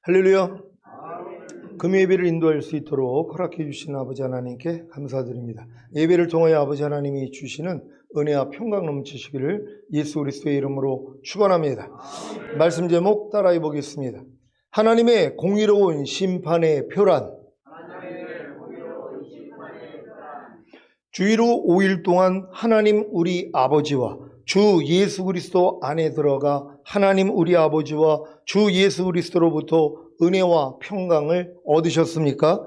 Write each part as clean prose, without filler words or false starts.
할렐루야. 금요 예배를 인도할 수 있도록 허락해 주신 아버지 하나님께 감사드립니다. 예배를 통하여 아버지 하나님이 주시는 은혜와 평강 넘치시기를 예수 그리스도의 이름으로 축원합니다. 말씀 제목 따라해 보겠습니다. 하나님의 공의로운 심판의 표란. 주의로 5일 동안 하나님 우리 아버지와 주 예수 그리스도 안에 들어가 하나님 우리 아버지와 주 예수 그리스도로부터 은혜와 평강을 얻으셨습니까?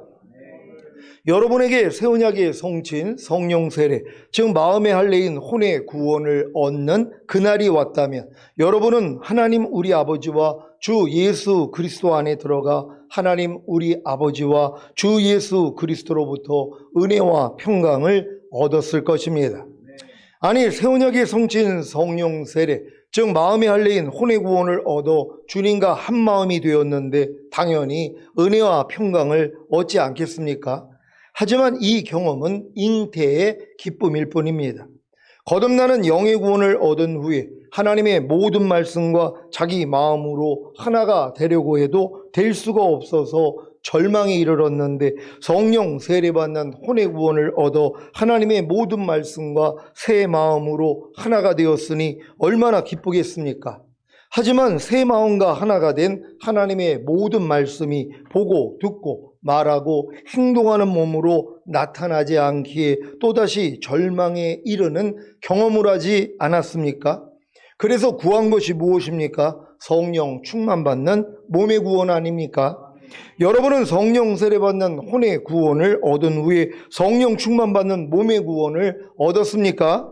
여러분에게 새 언약의 성취인 성령 세례, 즉 마음의 할례인 혼의 구원을 얻는 그날이 왔다면 여러분은 하나님 우리 아버지와 주 예수 그리스도 안에 들어가 하나님 우리 아버지와 주 예수 그리스도로부터 은혜와 평강을 얻었을 것입니다. 아니, 새 언약의 성취인 성령 세례, 즉 마음의 할례인 혼의 구원을 얻어 주님과 한 마음이 되었는데 당연히 은혜와 평강을 얻지 않겠습니까? 하지만 이 경험은 잉태의 기쁨일 뿐입니다. 거듭나는 영의 구원을 얻은 후에 하나님의 모든 말씀과 자기 마음으로 하나가 되려고 해도 될 수가 없어서 절망에 이르렀는데 성령 세례받는 혼의 구원을 얻어 하나님의 모든 말씀과 새 마음으로 하나가 되었으니 얼마나 기쁘겠습니까? 하지만 새 마음과 하나가 된 하나님의 모든 말씀이 보고 듣고 말하고 행동하는 몸으로 나타나지 않기에 또다시 절망에 이르는 경험을 하지 않았습니까? 그래서 구한 것이 무엇입니까? 성령 충만받는 몸의 구원 아닙니까? 여러분은 성령 세례받는 혼의 구원을 얻은 후에 성령 충만받는 몸의 구원을 얻었습니까?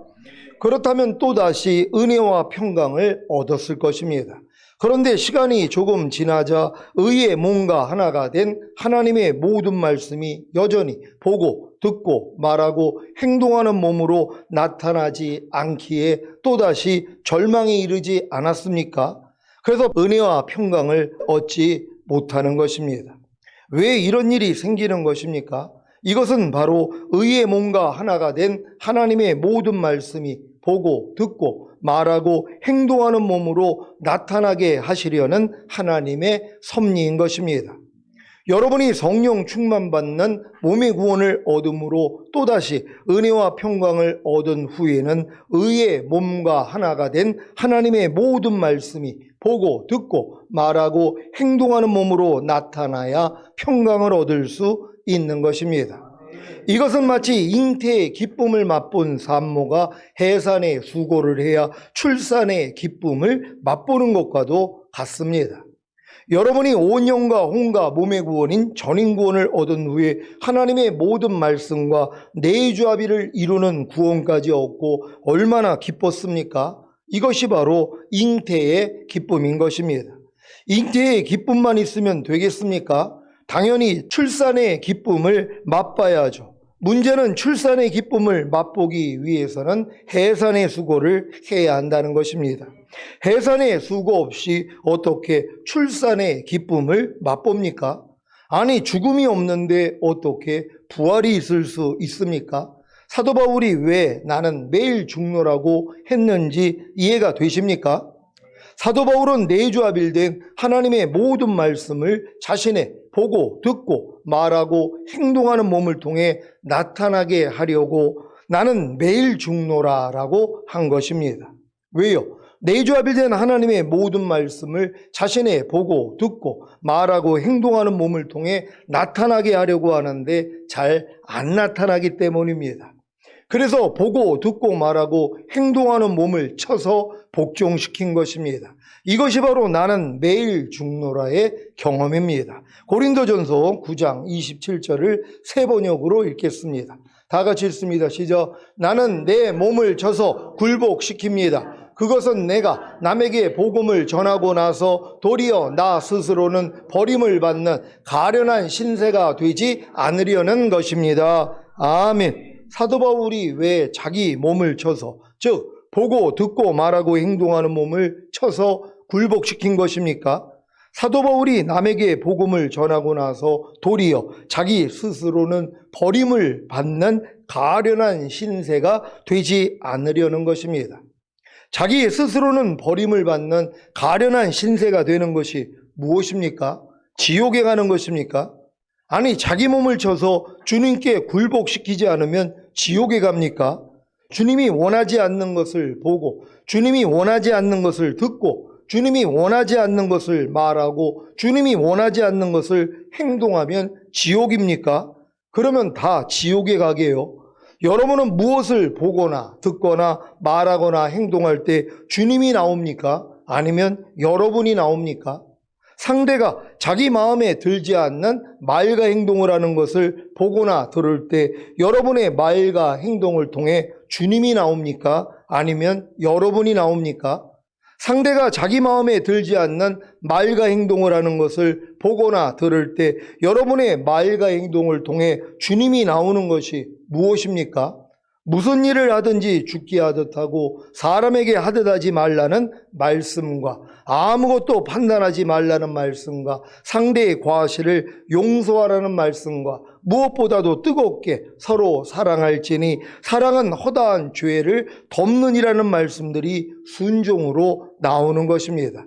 그렇다면 또다시 은혜와 평강을 얻었을 것입니다. 그런데 시간이 조금 지나자 의의 몸과 하나가 된 하나님의 모든 말씀이 여전히 보고 듣고 말하고 행동하는 몸으로 나타나지 않기에 또다시 절망에 이르지 않았습니까? 그래서 은혜와 평강을 얻지 못하는 것입니다. 왜 이런 일이 생기는 것입니까? 이것은 바로 의의 몸과 하나가 된 하나님의 모든 말씀이 보고 듣고 말하고 행동하는 몸으로 나타나게 하시려는 하나님의 섭리인 것입니다. 여러분이 성령 충만받는 몸의 구원을 얻음으로 또다시 은혜와 평강을 얻은 후에는 의의 몸과 하나가 된 하나님의 모든 말씀이 보고 듣고 말하고 행동하는 몸으로 나타나야 평강을 얻을 수 있는 것입니다. 이것은 마치 잉태의 기쁨을 맛본 산모가 해산의 수고를 해야 출산의 기쁨을 맛보는 것과도 같습니다. 여러분이 온영과 혼과 몸의 구원인 전인구원을 얻은 후에 하나님의 모든 말씀과 내주합의를 이루는 구원까지 얻고 얼마나 기뻤습니까? 이것이 바로 잉태의 기쁨인 것입니다. 잉태의 기쁨만 있으면 되겠습니까? 당연히 출산의 기쁨을 맛봐야죠. 문제는 출산의 기쁨을 맛보기 위해서는 해산의 수고를 해야 한다는 것입니다. 해산의 수고 없이 어떻게 출산의 기쁨을 맛봅니까? 아니, 죽음이 없는데 어떻게 부활이 있을 수 있습니까? 사도 바울이 왜 나는 매일 죽노라고 했는지 이해가 되십니까? 사도 바울은 내주합일된 하나님의 모든 말씀을 자신의 보고 듣고 말하고 행동하는 몸을 통해 나타나게 하려고 나는 매일 죽노라라고 한 것입니다. 왜요? 내주합일된 하나님의 모든 말씀을 자신의 보고 듣고 말하고 행동하는 몸을 통해 나타나게 하려고 하는데 잘 안 나타나기 때문입니다. 그래서 보고 듣고 말하고 행동하는 몸을 쳐서 복종시킨 것입니다. 이것이 바로 나는 매일 죽노라의 경험입니다. 고린도전서 9장 27절을 새 번역으로 읽겠습니다. 다 같이 읽습니다. 시작. 나는 내 몸을 쳐서 굴복시킵니다. 그것은 내가 남에게 복음을 전하고 나서 도리어 나 스스로는 버림을 받는 가련한 신세가 되지 않으려는 것입니다. 아멘. 사도 바울이 왜 자기 몸을 쳐서, 즉 보고 듣고 말하고 행동하는 몸을 쳐서 굴복시킨 것입니까? 사도 바울이 남에게 복음을 전하고 나서 도리어 자기 스스로는 버림을 받는 가련한 신세가 되지 않으려는 것입니다. 자기 스스로는 버림을 받는 가련한 신세가 되는 것이 무엇입니까? 지옥에 가는 것입니까? 아니, 자기 몸을 쳐서 주님께 굴복시키지 않으면 지옥에 갑니까? 주님이 원하지 않는 것을 보고, 주님이 원하지 않는 것을 듣고, 주님이 원하지 않는 것을 말하고, 주님이 원하지 않는 것을 행동하면 지옥입니까? 그러면 다 지옥에 가게요. 여러분은 무엇을 보거나 듣거나 말하거나 행동할 때 주님이 나옵니까? 아니면 여러분이 나옵니까? 상대가 자기 마음에 들지 않는 말과 행동을 하는 것을 보거나 들을 때 여러분의 말과 행동을 통해 주님이 나옵니까? 아니면 여러분이 나옵니까? 상대가 자기 마음에 들지 않는 말과 행동을 하는 것을 보거나 들을 때 여러분의 말과 행동을 통해 주님이 나오는 것이 무엇입니까? 무슨 일을 하든지 죽게 하듯 하고 사람에게 하듯 하지 말라는 말씀과 아무것도 판단하지 말라는 말씀과 상대의 과실을 용서하라는 말씀과 무엇보다도 뜨겁게 서로 사랑할지니 사랑은 허다한 죄를 덮느니라는 말씀들이 순종으로 나오는 것입니다.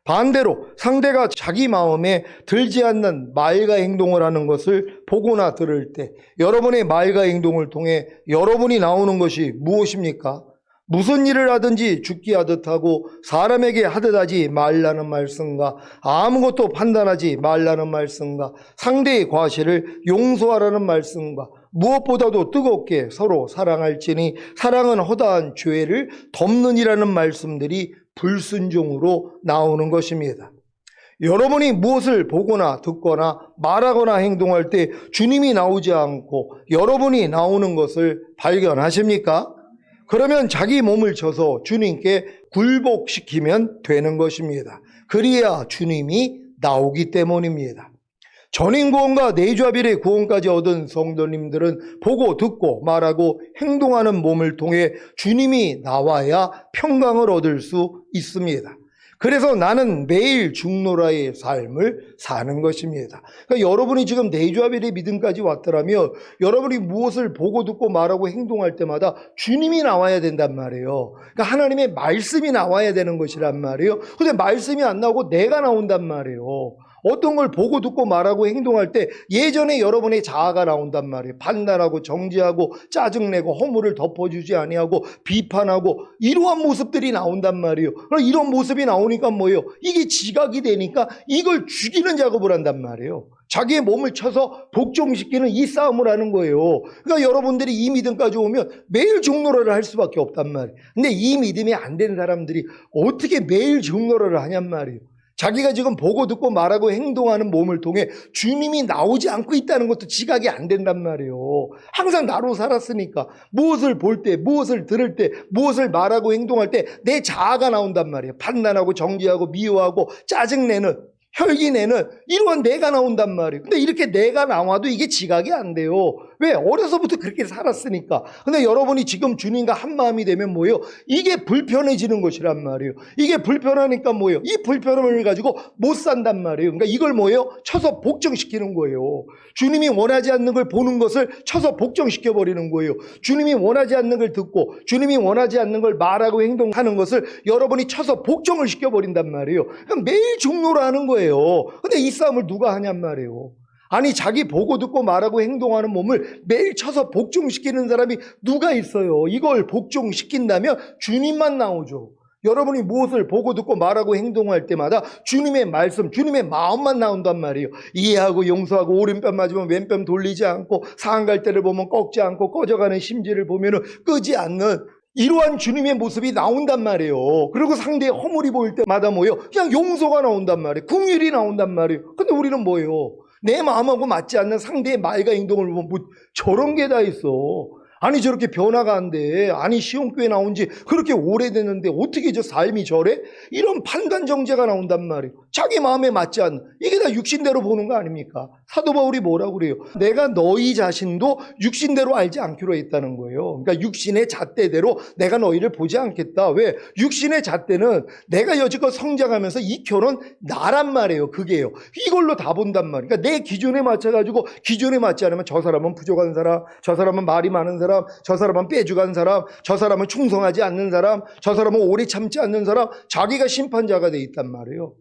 반대로 상대가 자기 마음에 들지 않는 말과 행동을 하는 것을 보거나 들을 때 여러분의 말과 행동을 통해 여러분이 나오는 것이 무엇입니까? 무슨 일을 하든지 죽게 하듯 하고 사람에게 하듯 하지 말라는 말씀과 아무것도 판단하지 말라는 말씀과 상대의 과실을 용서하라는 말씀과 무엇보다도 뜨겁게 서로 사랑할지니 사랑은 허다한 죄를 덮느니라는 말씀들이 불순종으로 나오는 것입니다. 여러분이 무엇을 보거나 듣거나 말하거나 행동할 때 주님이 나오지 않고 여러분이 나오는 것을 발견하십니까? 그러면 자기 몸을 쳐서 주님께 굴복시키면 되는 것입니다. 그래야 주님이 나오기 때문입니다. 전인구원과 내주합일의 구원까지 얻은 성도님들은 보고 듣고 말하고 행동하는 몸을 통해 주님이 나와야 평강을 얻을 수 있습니다. 그래서 나는 매일 중노라의 삶을 사는 것입니다. 그러니까 여러분이 지금 내주합일의 믿음까지 왔더라면 여러분이 무엇을 보고 듣고 말하고 행동할 때마다 주님이 나와야 된단 말이에요. 그러니까 하나님의 말씀이 나와야 되는 것이란 말이에요. 근데 말씀이 안 나오고 내가 나온단 말이에요. 어떤 걸 보고 듣고 말하고 행동할 때 예전에 여러분의 자아가 나온단 말이에요. 판단하고 정죄하고 짜증내고 허물을 덮어주지 아니하고 비판하고 이러한 모습들이 나온단 말이에요. 그럼 이런 모습이 나오니까 뭐예요? 이게 지각이 되니까 이걸 죽이는 작업을 한단 말이에요. 자기의 몸을 쳐서 복종시키는 이 싸움을 하는 거예요. 그러니까 여러분들이 이 믿음까지 오면 매일 종로를 할 수밖에 없단 말이에요. 근데 이 믿음이 안 되는 사람들이 어떻게 매일 종로를 하냔 말이에요. 자기가 지금 보고 듣고 말하고 행동하는 몸을 통해 주님이 나오지 않고 있다는 것도 지각이 안 된단 말이에요. 항상 나로 살았으니까 무엇을 볼 때, 무엇을 들을 때, 무엇을 말하고 행동할 때 내 자아가 나온단 말이에요. 판단하고 정죄하고 미워하고 짜증내는 혈기내는 이러한 내가 나온단 말이에요. 근데 이렇게 내가 나와도 이게 지각이 안 돼요. 왜? 어려서부터 그렇게 살았으니까. 근데 여러분이 지금 주님과 한 마음이 되면 뭐예요? 이게 불편해지는 것이란 말이에요. 이게 불편하니까 뭐예요? 이 불편함을 가지고 못 산단 말이에요. 그러니까 이걸 뭐예요? 쳐서 복종시키는 거예요. 주님이 원하지 않는 걸 보는 것을 쳐서 복종시켜버리는 거예요. 주님이 원하지 않는 걸 듣고 주님이 원하지 않는 걸 말하고 행동하는 것을 여러분이 쳐서 복종을 시켜버린단 말이에요. 그러니까 매일 종로를 하는 거예요. 근데 이 싸움을 누가 하냔 말이에요. 아니 자기 보고 듣고 말하고 행동하는 몸을 매일 쳐서 복종시키는 사람이 누가 있어요? 이걸 복종시킨다면 주님만 나오죠. 여러분이 무엇을 보고 듣고 말하고 행동할 때마다 주님의 말씀, 주님의 마음만 나온단 말이에요. 이해하고 용서하고 오른뺨 맞으면 왼뺨 돌리지 않고 상한 갈 때를 보면 꺾지 않고 꺼져가는 심지를 보면 끄지 않는 이러한 주님의 모습이 나온단 말이에요. 그리고 상대의 허물이 보일 때마다 뭐예요? 그냥 용서가 나온단 말이에요. 긍휼이 나온단 말이에요. 근데 우리는 뭐예요? 내 마음하고 맞지 않는 상대의 말과 행동을 보면 뭐 저런 게 다 있어. 아니 저렇게 변화가 안 돼. 아니 시온교회 나온 지 그렇게 오래됐는데 어떻게 저 삶이 저래? 이런 판단 정죄가 나온단 말이에요. 자기 마음에 맞지 않는. 이게 다 육신대로 보는 거 아닙니까? 사도 바울이 뭐라고 그래요? 내가 너희 자신도 육신대로 알지 않기로 했다는 거예요. 그러니까 육신의 잣대대로 내가 너희를 보지 않겠다. 왜? 육신의 잣대는 내가 여지껏 성장하면서 이 결혼 나란 말이에요. 그게요. 이걸로 다 본단 말이에요. 그러니까 내 기준에 맞춰가지고 기준에 맞지 않으면 저 사람은 부족한 사람, 저 사람은 말이 많은 사람, 저 사람은 빼주간 사람, 저 사람은 충성하지 않는 사람, 저 사람은 오래 참지 않는 사람, 자기가 심판자가 돼 있단 말이에요.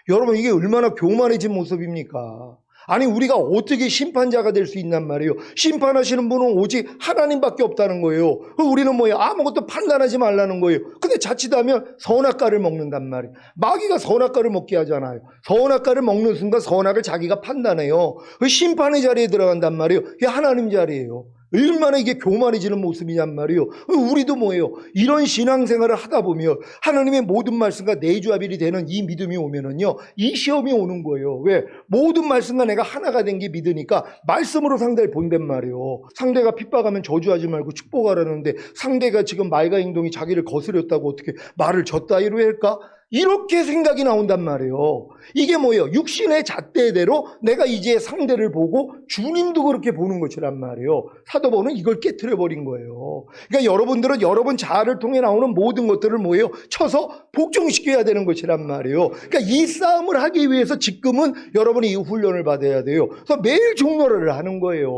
여러분, 이게 얼마나 교만해진 모습입니까? 아니, 우리가 어떻게 심판자가 될 수 있단 말이에요. 심판하시는 분은 오직 하나님밖에 없다는 거예요. 우리는 뭐예요? 아무것도 판단하지 말라는 거예요. 근데 자칫하면 선악과를 먹는단 말이에요. 마귀가 선악과를 먹게 하잖아요. 선악과를 먹는 순간 선악을 자기가 판단해요. 심판의 자리에 들어간단 말이에요. 이게 하나님 자리예요. 얼마나 이게 교만해지는 모습이냔 말이에요. 우리도 뭐예요? 이런 신앙생활을 하다 보면 하나님의 모든 말씀과 내조합일이 되는 이 믿음이 오면은요, 이 시험이 오는 거예요. 왜? 모든 말씀과 내가 하나가 된 게 믿으니까 말씀으로 상대를 본단 말이에요. 상대가 핍박하면 저주하지 말고 축복하라는데 상대가 지금 말과 행동이 자기를 거스렸다고 어떻게 말을 졌다이로 할까? 이렇게 생각이 나온단 말이에요. 이게 뭐예요? 육신의 잣대대로 내가 이제 상대를 보고 주님도 그렇게 보는 것이란 말이에요. 사도 바울은 이걸 깨트려버린 거예요. 그러니까 여러분들은 여러분 자아를 통해 나오는 모든 것들을 뭐예요? 쳐서 복종시켜야 되는 것이란 말이에요. 그러니까 이 싸움을 하기 위해서 지금은 여러분이 이 훈련을 받아야 돼요. 그래서 매일 종로를 하는 거예요.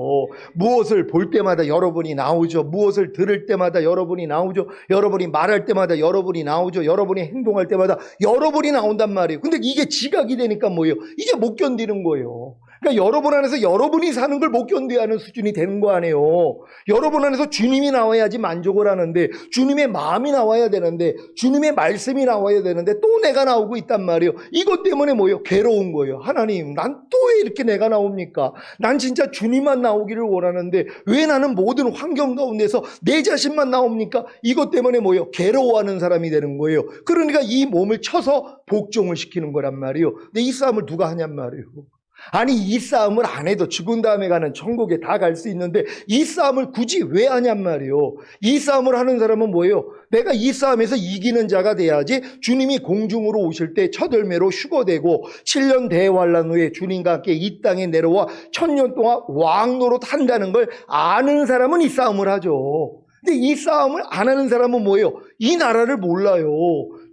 무엇을 볼 때마다 여러분이 나오죠. 무엇을 들을 때마다 여러분이 나오죠. 여러분이 말할 때마다 여러분이 나오죠. 여러분이 행동할 때마다 여러분이 나온단 말이에요. 근데 이게 지각이 되니까 뭐예요? 이게 못 견디는 거예요. 그러니까 여러분 안에서 여러분이 사는 걸 못 견뎌야 하는 수준이 되는 거 아니에요. 여러분 안에서 주님이 나와야지 만족을 하는데, 주님의 마음이 나와야 되는데, 주님의 말씀이 나와야 되는데 또 내가 나오고 있단 말이에요. 이것 때문에 뭐예요? 괴로운 거예요. 하나님, 난 또 왜 이렇게 내가 나옵니까? 난 진짜 주님만 나오기를 원하는데 왜 나는 모든 환경 가운데서 내 자신만 나옵니까? 이것 때문에 뭐예요? 괴로워하는 사람이 되는 거예요. 그러니까 이 몸을 쳐서 복종을 시키는 거란 말이에요. 근데 이 싸움을 누가 하냔 말이에요. 아니, 이 싸움을 안 해도 죽은 다음에 가는 천국에 다 갈 수 있는데 이 싸움을 굳이 왜 하냔 말이에요. 이 싸움을 하는 사람은 뭐예요? 내가 이 싸움에서 이기는 자가 돼야지 주님이 공중으로 오실 때 첫 열매로 휴거되고 7년 대환란 후에 주님과 함께 이 땅에 내려와 1000년 동안 왕노릇 한다는 걸 아는 사람은 이 싸움을 하죠. 근데 이 싸움을 안 하는 사람은 뭐예요? 이 나라를 몰라요.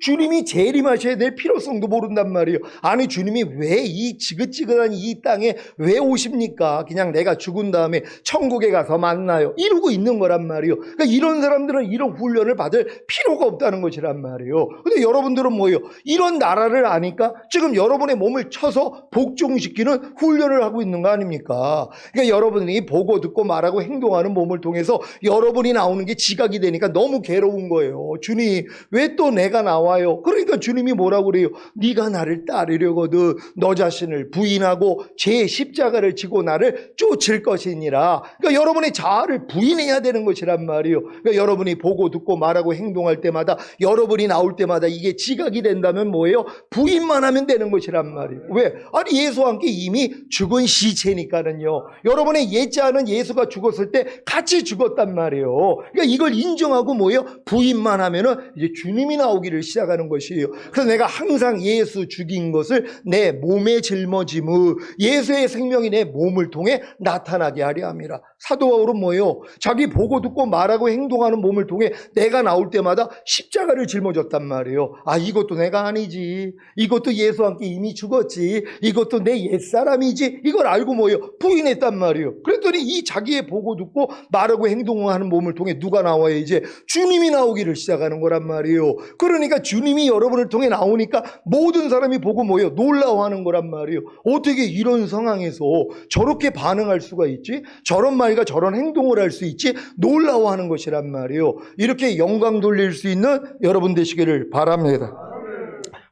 주님이 재림하셔야 될 필요성도 모른단 말이에요. 아니, 주님이 왜 이 지긋지긋한 이 땅에 왜 오십니까? 그냥 내가 죽은 다음에 천국에 가서 만나요. 이러고 있는 거란 말이에요. 그러니까 이런 사람들은 이런 훈련을 받을 필요가 없다는 것이란 말이에요. 근데 여러분들은 뭐예요? 이런 나라를 아니까 지금 여러분의 몸을 쳐서 복종시키는 훈련을 하고 있는 거 아닙니까? 그러니까 여러분이 보고 듣고 말하고 행동하는 몸을 통해서 여러분이 나오는 게 지각이 되니까 너무 괴로운 거예요. 주님, 왜 또 내가 나와요? 그러니까 주님이 뭐라고 그래요? 네가 나를 따르려거든 너 자신을 부인하고 제 십자가를 지고 나를 쫓을 것이니라. 그러니까 여러분의 자아를 부인해야 되는 것이란 말이에요. 그러니까 여러분이 보고 듣고 말하고 행동할 때마다, 여러분이 나올 때마다 이게 지각이 된다면 뭐예요? 부인만 하면 되는 것이란 말이에요. 왜? 아니, 예수와 함께 이미 죽은 시체니까는요. 여러분의 옛자는 예수가 죽었을 때 같이 죽었단 말이에요. 그러니까 이걸 인정하고 뭐예요? 부인만 하면은 이제 주님이 나오기를 시작하는 것이에요. 그래서 내가 항상 예수 죽인 것을 내 몸에 짊어짐을, 예수의 생명이 내 몸을 통해 나타나게 하려 함이라. 사도 바울은 뭐예요? 자기 보고 듣고 말하고 행동하는 몸을 통해 내가 나올 때마다 십자가를 짊어졌단 말이에요. 아, 이것도 내가 아니지. 이것도 예수와 함께 이미 죽었지. 이것도 내 옛사람이지. 이걸 알고 뭐예요? 부인했단 말이에요. 그랬더니 이 자기의 보고 듣고 말하고 행동하는 몸을 통해 누가 나와요? 이제 주님이 나오기를 시작하는 거란 말이에요. 그러니까 주님이 여러분을 통해 나오니까 모든 사람이 보고 뭐예요? 놀라워하는 거란 말이에요. 어떻게 이런 상황에서 저렇게 반응할 수가 있지? 저런 말과 저런 행동을 할 수 있지? 놀라워하는 것이란 말이에요. 이렇게 영광 돌릴 수 있는 여러분 되시기를 바랍니다.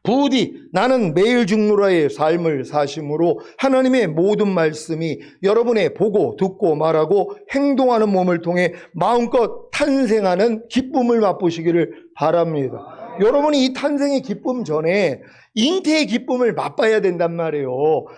부디 나는 매일 죽노라의 삶을 사심으로 하나님의 모든 말씀이 여러분의 보고 듣고 말하고 행동하는 몸을 통해 마음껏 탄생하는 기쁨을 맛보시기를 바랍니다. 여러분이 이 탄생의 기쁨 전에 잉태의 기쁨을 맛봐야 된단 말이에요.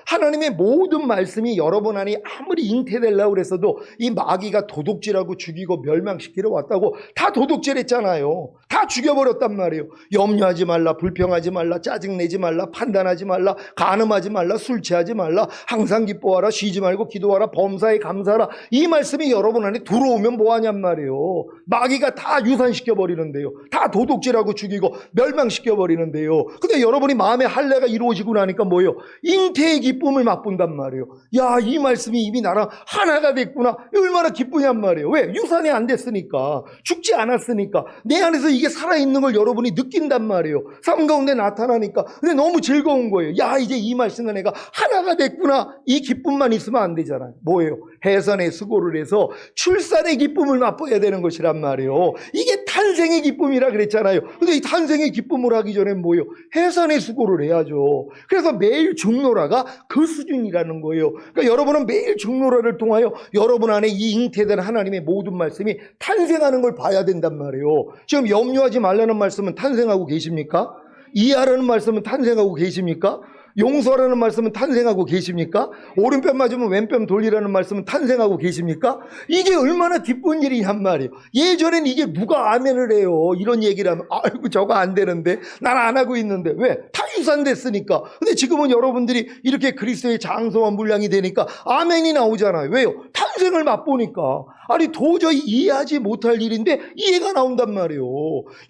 하나님의 모든 말씀이 여러분 안에 아무리 잉태되려고 그랬어도 이 마귀가 도둑질하고 죽이고 멸망시키러 왔다고 다 도둑질했잖아요. 다 죽여버렸단 말이에요. 염려하지 말라, 불평하지 말라, 짜증내지 말라, 판단하지 말라, 간음하지 말라, 술 취하지 말라, 항상 기뻐하라, 쉬지 말고 기도하라, 범사에 감사하라. 이 말씀이 여러분 안에 들어오면 뭐하냔 말이에요. 마귀가 다 유산시켜버리는데요. 다 다 도둑질하고 죽이고 멸망시켜버리는데요. 근데 여러분이 마음의 할례가 이루어지고 나니까 뭐예요? 잉태의 기쁨을 맛본단 말이에요. 야, 이 말씀이 이미 나랑 하나가 됐구나. 얼마나 기쁘냔 말이에요. 왜? 유산이 안 됐으니까, 죽지 않았으니까, 내 안에서 이게 살아있는 걸 여러분이 느낀단 말이에요. 삶 가운데 나타나니까. 근데 너무 즐거운 거예요. 야, 이제 이 말씀과 내가 하나가 됐구나. 이 기쁨만 있으면 안 되잖아요. 뭐예요? 해산의 수고를 해서 출산의 기쁨을 맛봐야 되는 것이란 말이에요. 이게 탄생의 기쁨이라 그랬잖아요. 근데 이 탄생의 기쁨을 하기 전에 뭐예요? 해산의 수고를 해야죠. 그래서 매일 죽노라가 그 수준이라는 거예요. 그러니까 여러분은 매일 죽노라를 통하여 여러분 안에 이 잉태된 하나님의 모든 말씀이 탄생하는 걸 봐야 된단 말이에요. 지금 염려하지 말라는 말씀은 탄생하고 계십니까? 이해하라는 말씀은 탄생하고 계십니까? 용서라는 말씀은 탄생하고 계십니까? 오른편 맞으면 왼편 돌리라는 말씀은 탄생하고 계십니까? 이게 얼마나 기쁜 일이냔 말이에요. 예전엔 이게 누가 아멘을 해요. 이런 얘기를 하면 아이고 저거 안 되는데 난 안 하고 있는데 왜? 다 유산됐으니까. 근데 지금은 여러분들이 이렇게 그리스도의 장성한 분량이 되니까 아멘이 나오잖아요. 왜요? 탄생을 맛보니까. 아니 도저히 이해하지 못할 일인데 이해가 나온단 말이에요.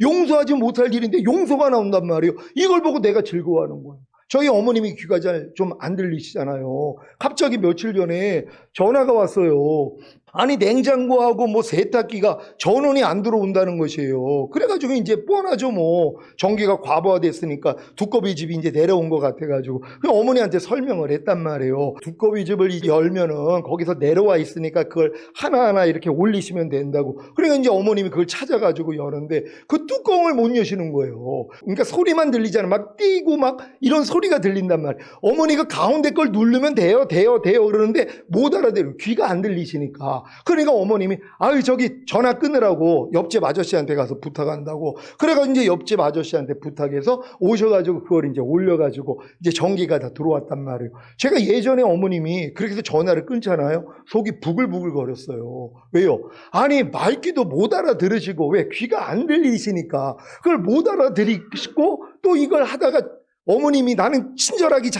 용서하지 못할 일인데 용서가 나온단 말이에요. 이걸 보고 내가 즐거워하는 거예요. 저희 어머님이 귀가 잘 좀 안 들리시잖아요. 갑자기 며칠 전에 전화가 왔어요. 아니 냉장고하고 뭐 세탁기가 전원이 안 들어온다는 것이에요. 그래가지고 이제 뻔하죠 뭐. 전기가 과부하됐으니까 두꺼비 집이 이제 내려온 것 같아가지고 어머니한테 설명을 했단 말이에요. 두꺼비 집을 열면은 거기서 내려와 있으니까 그걸 하나하나 이렇게 올리시면 된다고. 그러니까 이제 어머님이 그걸 찾아가지고 여는데 그 뚜껑을 못 여시는 거예요. 그러니까 소리만 들리잖아요. 막 띄고 막 이런 소리가 들린단 말이에요. 어머니가 가운데 걸 누르면 돼요 그러는데 못 알아들어요. 귀가 안 들리시니까. 그러니까 어머님이 아유 저기 전화 끊으라고 옆집 아저씨한테 가서 부탁한다고. 그래가지고 이제 옆집 아저씨한테 부탁해서 오셔가지고 그걸 이제 올려가지고 이제 전기가 다 들어왔단 말이에요. 제가 예전에 어머님이 그렇게 해서 전화를 끊잖아요. 속이 부글부글 거렸어요. 왜요? 아니 말귀도 못 알아들으시고 왜 귀가 안 들리시니까 그걸 못 알아들이시고 또 이걸 하다가 어머님이 나는 친절하게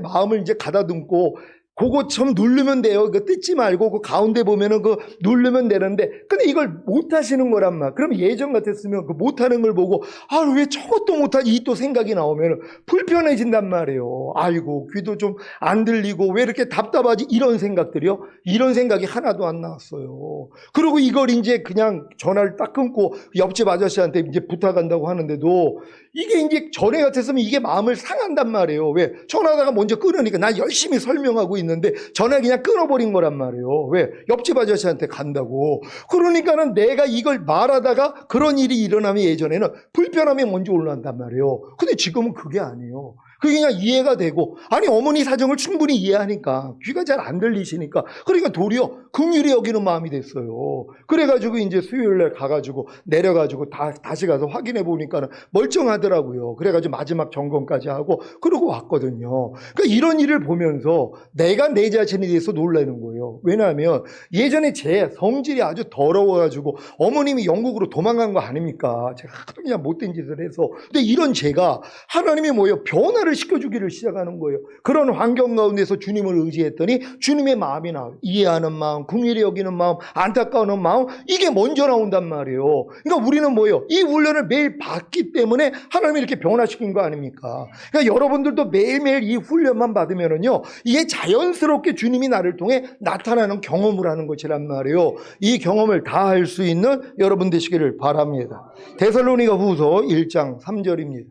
마음을 이제 가다듬고 그거 좀 누르면 돼요. 그 뜯지 말고 그 가운데 보면은 그 누르면 되는데 근데 이걸 못 하시는 거란 말. 그럼 예전 같았으면 그 못 하는 걸 보고 아, 왜 저것도 못 하지? 이 또 생각이 나오면은 불편해진단 말이에요. 아이고, 귀도 좀 안 들리고 왜 이렇게 답답하지? 이런 생각들이요. 이런 생각이 하나도 안 나왔어요. 그리고 이걸 이제 그냥 전화를 딱 끊고 옆집 아저씨한테 이제 부탁한다고 하는데도 이게 이제 전에 같았으면 이게 마음을 상한단 말이에요. 왜? 전화하다가 먼저 끊으니까 난 열심히 설명하고 있는데 전화 그냥 끊어버린 거란 말이에요. 왜? 옆집 아저씨한테 간다고. 그러니까는 내가 이걸 말하다가 그런 일이 일어나면 예전에는 불편함이 먼저 올라온단 말이에요. 근데 지금은 그게 아니에요. 그게 그냥 이해가 되고, 아니 어머니 사정을 충분히 이해하니까 귀가 잘 안 들리시니까 그러니까 도리어 긍휼히 여기는 마음이 됐어요. 그래가지고 이제 수요일날 가가지고 내려가지고 다시 가서 확인해 보니까는 멀쩡하더라고요. 그래가지고 마지막 점검까지 하고 그러고 왔거든요. 그러니까 이런 일을 보면서 내가 내 자신에 대해서 놀라는 거예요. 왜냐하면 예전에 제 성질이 아주 더러워가지고 어머님이 영국으로 도망간 거 아닙니까? 제가 하도 그냥 못된 짓을 해서. 근데 이런 제가 하나님이 뭐예요? 변화를 시켜주기를 시작하는 거예요. 그런 환경 가운데서 주님을 의지했더니 주님의 마음이 나와요. 이해하는 마음, 긍휼히 여기는 마음, 안타까워하는 마음, 이게 먼저 나온단 말이에요. 그러니까 우리는 뭐예요? 이 훈련을 매일 받기 때문에 하나님이 이렇게 변화시킨 거 아닙니까? 그러니까 여러분들도 매일매일 이 훈련만 받으면은요, 이게 자연스럽게 주님이 나를 통해 나타나는 경험을 하는 것이란 말이에요. 이 경험을 다 할 수 있는 여러분 되시기를 바랍니다. 데살로니가 후서 1장 3절입니다.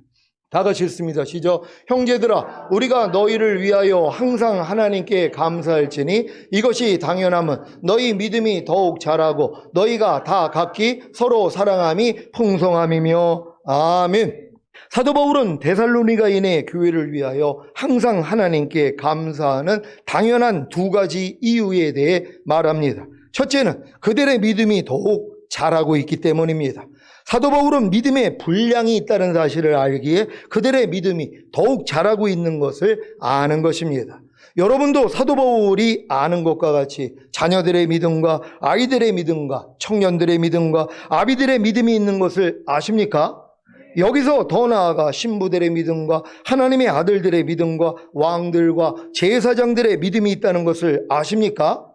다 같이 읽습니다. 시작. 형제들아, 우리가 너희를 위하여 항상 하나님께 감사할지니 이것이 당연함은 너희 믿음이 더욱 자라고 너희가 다 각기 서로 사랑함이 풍성함이며. 아멘. 사도 바울은 데살로니가인의 교회를 위하여 항상 하나님께 감사하는 당연한 두 가지 이유에 대해 말합니다. 첫째는 그들의 믿음이 더욱 자라고 있기 때문입니다. 사도 바울은 믿음의 분량이 있다는 사실을 알기에 그들의 믿음이 더욱 자라고 있는 것을 아는 것입니다. 여러분도 사도 바울이 아는 것과 같이 자녀들의 믿음과 아이들의 믿음과 청년들의 믿음과 아비들의 믿음이 있는 것을 아십니까? 여기서 더 나아가 신부들의 믿음과 하나님의 아들들의 믿음과 왕들과 제사장들의 믿음이 있다는 것을 아십니까?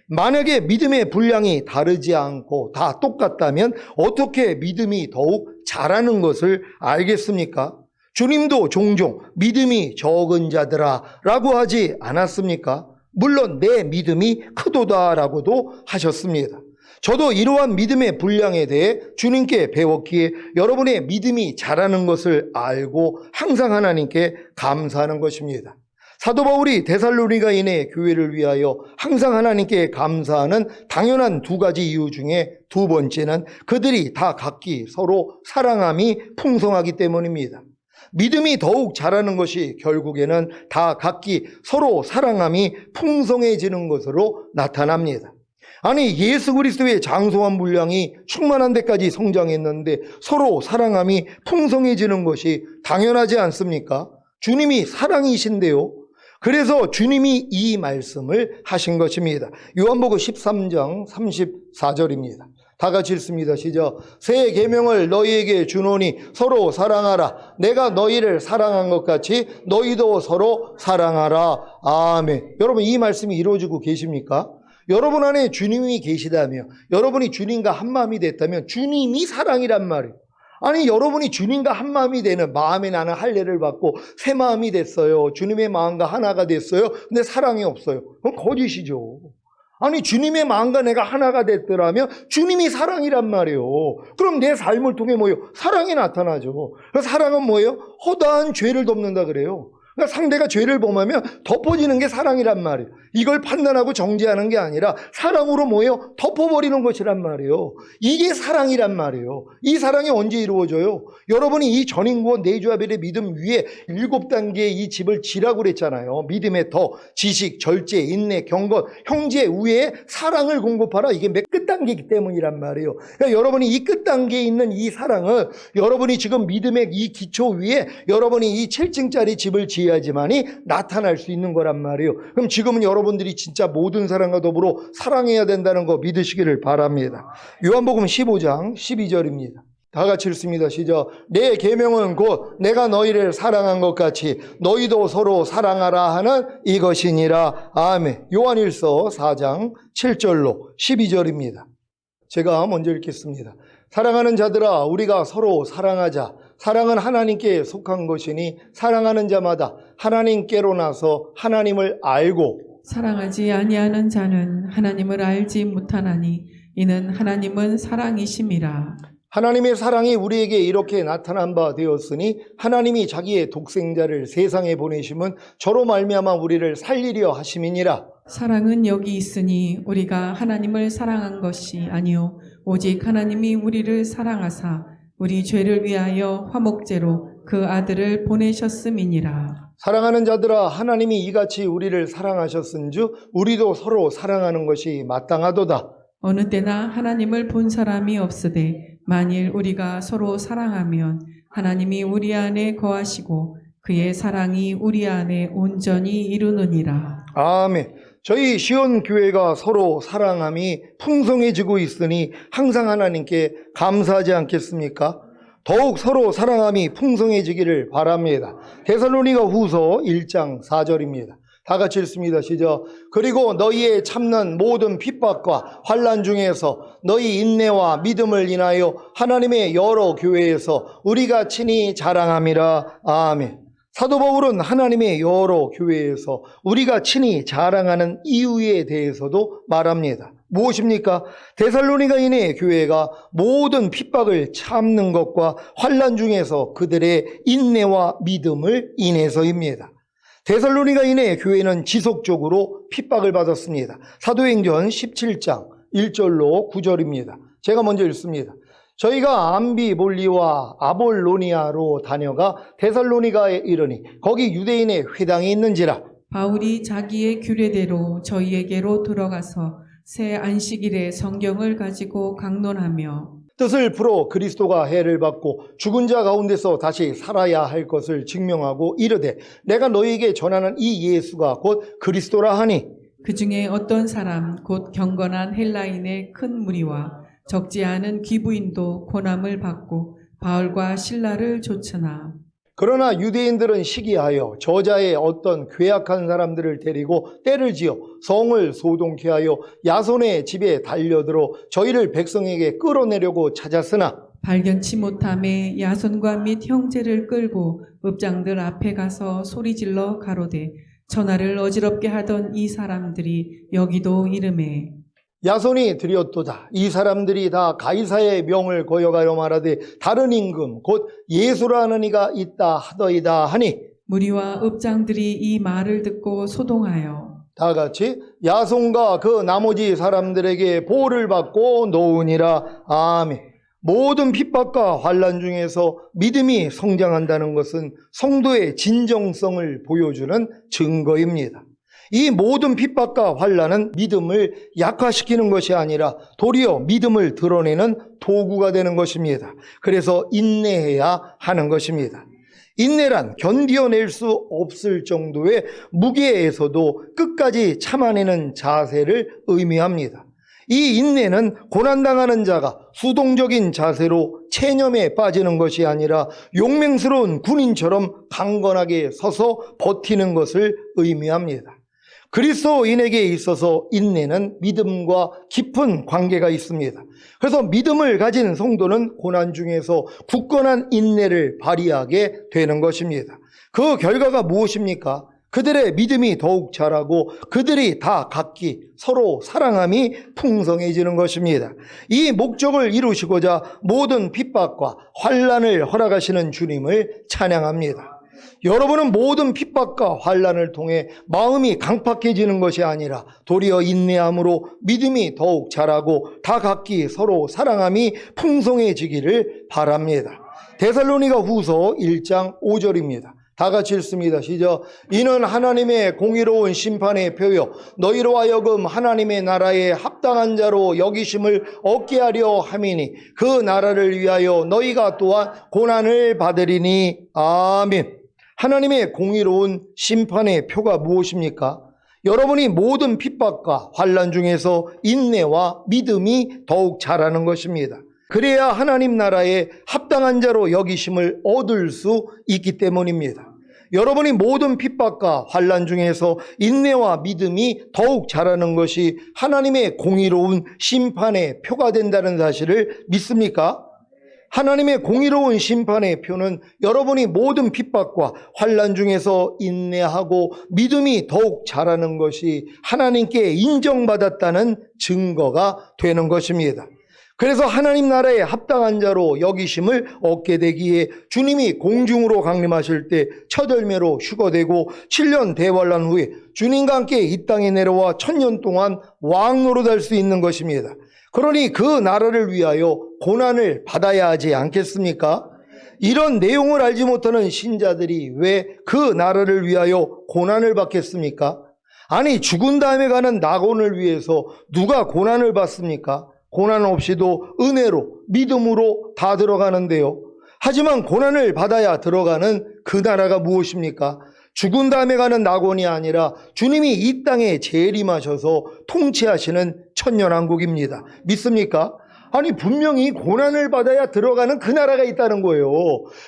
만약에 믿음의 분량이 다르지 않고 다 똑같다면 어떻게 믿음이 더욱 자라는 것을 알겠습니까? 주님도 종종 믿음이 적은 자들아 라고 하지 않았습니까? 물론 내 믿음이 크도다라고도 하셨습니다. 저도 이러한 믿음의 분량에 대해 주님께 배웠기에 여러분의 믿음이 자라는 것을 알고 항상 하나님께 감사하는 것입니다. 사도 바울이 데살로니가인의 교회를 위하여 항상 하나님께 감사하는 당연한 두 가지 이유 중에 두 번째는 그들이 다 각기 서로 사랑함이 풍성하기 때문입니다. 믿음이 더욱 자라는 것이 결국에는 다 각기 서로 사랑함이 풍성해지는 것으로 나타납니다. 아니, 예수 그리스도의 장성한 분량이 충만한 데까지 성장했는데 서로 사랑함이 풍성해지는 것이 당연하지 않습니까? 주님이 사랑이신데요. 그래서 주님이 이 말씀을 하신 것입니다. 요한복음 13장 34절입니다. 다 같이 읽습니다. 시작. 새 계명을 너희에게 주노니 서로 사랑하라. 내가 너희를 사랑한 것 같이 너희도 서로 사랑하라. 아멘. 여러분, 이 말씀이 이루어지고 계십니까? 여러분 안에 주님이 계시다면, 여러분이 주님과 한 마음이 됐다면 주님이 사랑이란 말이에요. 아니, 여러분이 주님과 한 마음이 되는, 마음에 나는 할례를 받고 새 마음이 됐어요. 주님의 마음과 하나가 됐어요. 근데 사랑이 없어요. 그건 거짓이죠. 아니, 주님의 마음과 내가 하나가 됐더라면 주님이 사랑이란 말이에요. 그럼 내 삶을 통해 뭐예요? 사랑이 나타나죠. 그래서 사랑은 뭐예요? 허다한 죄를 덮는다 그래요. 그러니까 상대가 죄를 범하면 덮어지는 게 사랑이란 말이에요. 이걸 판단하고 정죄하는 게 아니라 사랑으로 뭐예요? 덮어버리는 것이란 말이에요. 이게 사랑이란 말이에요. 이 사랑이 언제 이루어져요? 여러분이 이 전인구원 내주아벨의 믿음 위에 7단계의 이 집을 지라고 그랬잖아요. 믿음의 더, 지식, 절제, 인내, 경건, 형제 위에 사랑을 공급하라. 이게 맨 끝단계이기 때문이란 말이에요. 그러니까 여러분이 이 끝단계에 있는 이 사랑은 여러분이 지금 믿음의 이 기초 위에 여러분이 이 7층짜리 집을 지어야지만이 나타날 수 있는 거란 말이에요. 그럼 지금은 여러분들이 진짜 모든 사람과 더불어 사랑해야 된다는 거 믿으시기를 바랍니다. 요한복음 15장 12절입니다. 다 같이 읽습니다. 시작. 내 계명은 곧 내가 너희를 사랑한 것 같이 너희도 서로 사랑하라 하는 이것이니라. 아멘. 요한일서 4장 7절로 12절입니다. 제가 먼저 읽겠습니다. 사랑하는 자들아, 우리가 서로 사랑하자. 사랑은 하나님께 속한 것이니 사랑하는 자마다 하나님께로 나서 하나님을 알고 사랑하지 아니하는 자는 하나님을 알지 못하나니 이는 하나님은 사랑이심이라. 하나님의 사랑이 우리에게 이렇게 나타난 바 되었으니 하나님이 자기의 독생자를 세상에 보내심은 저로 말미암아 우리를 살리려 하심이니라. 사랑은 여기 있으니 우리가 하나님을 사랑한 것이 아니요 오직 하나님이 우리를 사랑하사 우리 죄를 위하여 화목제로 그 아들을 보내셨음이니라. 사랑하는 자들아, 하나님이 이같이 우리를 사랑하셨은즉 우리도 서로 사랑하는 것이 마땅하도다. 어느 때나 하나님을 본 사람이 없으되 만일 우리가 서로 사랑하면 하나님이 우리 안에 거하시고 그의 사랑이 우리 안에 온전히 이루느니라. 아멘. 저희 시온교회가 서로 사랑함이 풍성해지고 있으니 항상 하나님께 감사하지 않겠습니까? 더욱 서로 사랑함이 풍성해지기를 바랍니다. 데살로니가 후서 1장 4절입니다. 다 같이 읽습니다. 시작. 그리고 너희의 참는 모든 핍박과 환난 중에서 너희 인내와 믿음을 인하여 하나님의 여러 교회에서 우리가 친히 자랑함이라. 아멘. 사도 바울은 하나님의 여러 교회에서 우리가 친히 자랑하는 이유에 대해서도 말합니다. 무엇입니까? 데살로니가인의 교회가 모든 핍박을 참는 것과 환난 중에서 그들의 인내와 믿음을 인해서입니다. 데살로니가인의 교회는 지속적으로 핍박을 받았습니다. 사도행전 17장 1절로 9절입니다. 제가 먼저 읽습니다. 저희가 암비볼리와 아볼로니아로 다녀가 데살로니가에 이르니 거기 유대인의 회당이 있는지라. 바울이 자기의 규례대로 저희에게로 들어가서 새 안식일에 성경을 가지고 강론하며 뜻을 풀어 그리스도가 해를 받고 죽은 자 가운데서 다시 살아야 할 것을 증명하고 이르되 내가 너희에게 전하는 이 예수가 곧 그리스도라 하니 그 중에 어떤 사람 곧 경건한 헬라인의 큰 무리와 적지 않은 귀부인도 고난을 받고 바울과 실라를 좇으나 그러나 유대인들은 시기하여 저자의 어떤 괴악한 사람들을 데리고 때를 지어 성을 소동케 하여 야손의 집에 달려들어 저희를 백성에게 끌어내려고 찾았으나 발견치 못함에 야손과 및 형제를 끌고 읍장들 앞에 가서 소리질러 가로되 전하를 어지럽게 하던 이 사람들이 여기도 이르매 야손이 드렸도다. 이 사람들이 다 가이사의 명을 거여가려 말하되 다른 임금 곧 예수라는 이가 있다 하더이다 하니 무리와 읍장들이 이 말을 듣고 소동하여 다 같이 야손과 그 나머지 사람들에게 보호를 받고 놓으니라. 아멘. 모든 핍박과 환난 중에서 믿음이 성장한다는 것은 성도의 진정성을 보여주는 증거입니다. 이 모든 핍박과 환난은 믿음을 약화시키는 것이 아니라 도리어 믿음을 드러내는 도구가 되는 것입니다. 그래서 인내해야 하는 것입니다. 인내란 견디어낼 수 없을 정도의 무게에서도 끝까지 참아내는 자세를 의미합니다. 이 인내는 고난당하는 자가 수동적인 자세로 체념에 빠지는 것이 아니라 용맹스러운 군인처럼 강건하게 서서 버티는 것을 의미합니다. 그리스도인에게 있어서 인내는 믿음과 깊은 관계가 있습니다. 그래서 믿음을 가진 성도는 고난 중에서 굳건한 인내를 발휘하게 되는 것입니다. 그 결과가 무엇입니까? 그들의 믿음이 더욱 자라고 그들이 다 각기 서로 사랑함이 풍성해지는 것입니다. 이 목적을 이루시고자 모든 핍박과 환난을 허락하시는 주님을 찬양합니다. 여러분은 모든 핍박과 환난을 통해 마음이 강팍해지는 것이 아니라 도리어 인내함으로 믿음이 더욱 자라고 다 각기 서로 사랑함이 풍성해지기를 바랍니다. 데살로니가 후서 1장 5절입니다. 다 같이 읽습니다. 시작. 이는 하나님의 공의로운 심판의 표요 너희로 하여금 하나님의 나라에 합당한 자로 여기심을 얻게 하려 함이니 그 나라를 위하여 너희가 또한 고난을 받으리니. 아멘. 하나님의 공의로운 심판의 표가 무엇입니까? 여러분이 모든 핍박과 환난 중에서 인내와 믿음이 더욱 자라는 것입니다. 그래야 하나님 나라에 합당한 자로 여기심을 얻을 수 있기 때문입니다. 여러분이 모든 핍박과 환난 중에서 인내와 믿음이 더욱 자라는 것이 하나님의 공의로운 심판의 표가 된다는 사실을 믿습니까? 하나님의 공의로운 심판의 표는 여러분이 모든 핍박과 환난 중에서 인내하고 믿음이 더욱 자라는 것이 하나님께 인정받았다는 증거가 되는 것입니다. 그래서 하나님 나라에 합당한 자로 여기심을 얻게 되기에 주님이 공중으로 강림하실 때 첫 열매로 휴거되고 7년 대환란 후에 주님과 함께 이 땅에 내려와 1000년 동안 왕 노릇할 수 있는 것입니다. 그러니 그 나라를 위하여 고난을 받아야 하지 않겠습니까? 이런 내용을 알지 못하는 신자들이 왜 그 나라를 위하여 고난을 받겠습니까? 아니, 죽은 다음에 가는 낙원을 위해서 누가 고난을 받습니까? 고난 없이도 은혜로 믿음으로 다 들어가는데요. 하지만 고난을 받아야 들어가는 그 나라가 무엇입니까? 죽은 다음에 가는 낙원이 아니라 주님이 이 땅에 재림하셔서 통치하시는 천년왕국입니다. 믿습니까? 아니, 분명히 고난을 받아야 들어가는 그 나라가 있다는 거예요.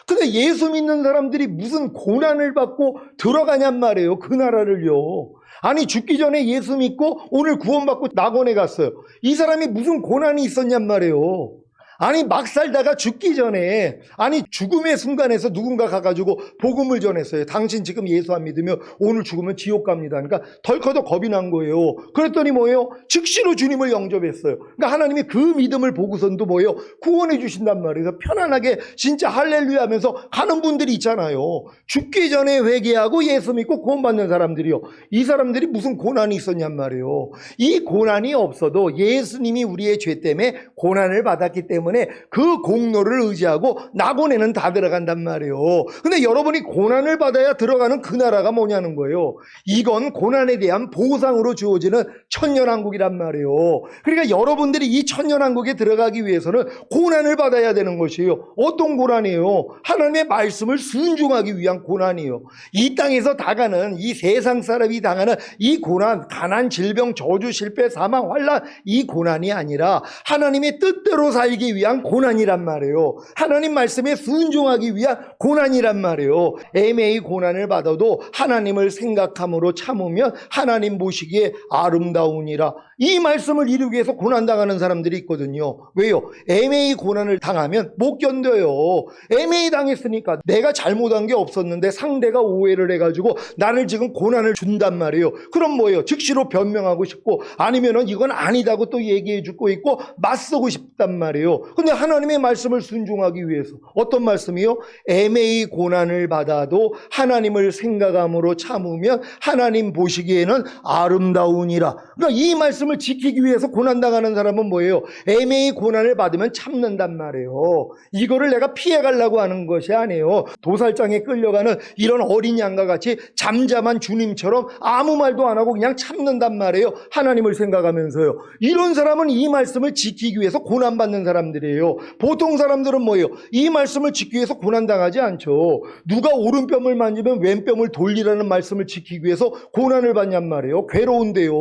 근데 예수 믿는 사람들이 무슨 고난을 받고 들어가냔 말이에요. 그 나라를요. 아니, 죽기 전에 예수 믿고 오늘 구원받고 낙원에 갔어요. 이 사람이 무슨 고난이 있었냔 말이에요. 아니, 막 살다가 죽기 전에, 아니, 죽음의 순간에서 누군가 가가지고 복음을 전했어요. 당신 지금 예수 안 믿으면 오늘 죽으면 지옥 갑니다. 그러니까 덜커덕 겁이 난 거예요. 그랬더니 뭐예요? 즉시로 주님을 영접했어요. 그러니까 하나님이 그 믿음을 보고선도 뭐예요? 구원해 주신단 말이에요. 편안하게 진짜 할렐루야 하면서 가는 분들이 있잖아요. 죽기 전에 회개하고 예수 믿고 구원받는 사람들이요. 이 사람들이 무슨 고난이 있었냔 말이에요. 이 고난이 없어도 예수님이 우리의 죄 때문에 고난을 받았기 때문에 그 공로를 의지하고 낙원에는 다 들어간단 말이에요. 근데 여러분이 고난을 받아야 들어가는 그 나라가 뭐냐는 거예요. 이건 고난에 대한 보상으로 주어지는 천년왕국이란 말이에요. 그러니까 여러분들이 이 천년왕국에 들어가기 위해서는 고난을 받아야 되는 것이에요. 어떤 고난이에요? 하나님의 말씀을 순종하기 위한 고난이에요. 이 땅에서 당하는, 이 세상 사람이 당하는 이 고난, 가난, 질병, 저주, 실패, 사망, 환난, 이 고난이 아니라 하나님의 뜻대로 살기 위한 고난이란 말이에요. 하나님 말씀에 순종하기 위한 고난이란 말이에요. 애매히 고난을 받아도 하나님을 생각함으로 참으면 하나님 보시기에 아름다우니라. 이 말씀을 이루기 위해서 고난당하는 사람들이 있거든요. 왜요? 애매히 고난을 당하면 못 견뎌요. 애매히 당했으니까 내가 잘못한 게 없었는데 상대가 오해를 해가지고 나를 지금 고난을 준단 말이에요. 그럼 뭐예요? 즉시로 변명하고 싶고 아니면은 이건 아니다고 또 얘기해 주고 있고 맞서고 싶단 말이에요. 근데 하나님의 말씀을 순종하기 위해서 어떤 말씀이요? 애매히 고난을 받아도 하나님을 생각함으로 참으면 하나님 보시기에는 아름다우니라. 그러니까 이 말씀을 지키기 위해서 고난당하는 사람은 뭐예요? 애매히 고난을 받으면 참는단 말이에요. 이거를 내가 피해가려고 하는 것이 아니에요. 도살장에 끌려가는 이런 어린 양과 같이 잠잠한 주님처럼 아무 말도 안 하고 그냥 참는단 말이에요. 하나님을 생각하면서요. 이런 사람은 이 말씀을 지키기 위해서 고난받는 사람들이에요. 보통 사람들은 뭐예요? 이 말씀을 지키기 위해서 고난당하지 않죠. 누가 오른뺨을 만지면 왼뺨을 돌리라는 말씀을 지키기 위해서 고난을 받냔 말이에요. 괴로운데요.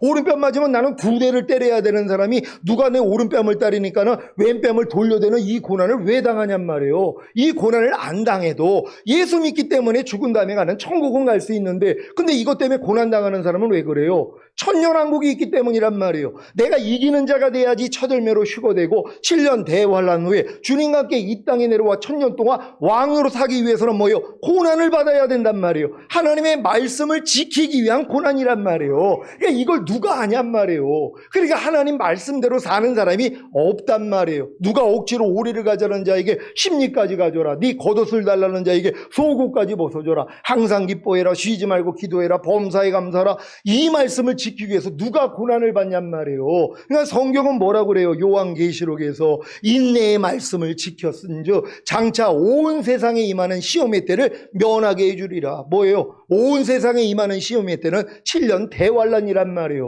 오른뺨 맞으면 나는 두 대를 때려야 되는 사람이 누가 내 오른뺨을 때리니까는 왼뺨을 돌려대는 이 고난을 왜 당하냔 말이에요. 이 고난을 안 당해도 예수 믿기 때문에 죽은 다음에 가는 천국은 갈 수 있는데 근데 이것 때문에 고난 당하는 사람은 왜 그래요? 천년왕국이 있기 때문이란 말이에요. 내가 이기는 자가 돼야지 쳐들매로 휴거되고 7년 대환란 후에 주님과 함께 이 땅에 내려와 천년 동안 왕으로 사기 위해서는 뭐예요? 고난을 받아야 된단 말이에요. 하나님의 말씀을 지키기 위한 고난이란 말이에요. 그러니까 이걸 누가 아냔 말이에요. 그러니까 하나님 말씀대로 사는 사람이 없단 말이에요. 누가 억지로 오리를 가자는 자에게 십리까지 가져라. 네 겉옷을 달라는 자에게 속옷까지 벗어줘라. 항상 기뻐해라. 쉬지 말고 기도해라. 범사에 감사하라. 이 말씀을 지키기 위해서 누가 고난을 받냔 말이에요. 그러니까 성경은 뭐라고 그래요? 요한계시록에서 인내의 말씀을 지켰은즉 장차 온 세상에 임하는 시험의 때를 면하게 해주리라. 뭐예요? 온 세상에 임하는 시험의 때는 7년 대환란이란 말이에요.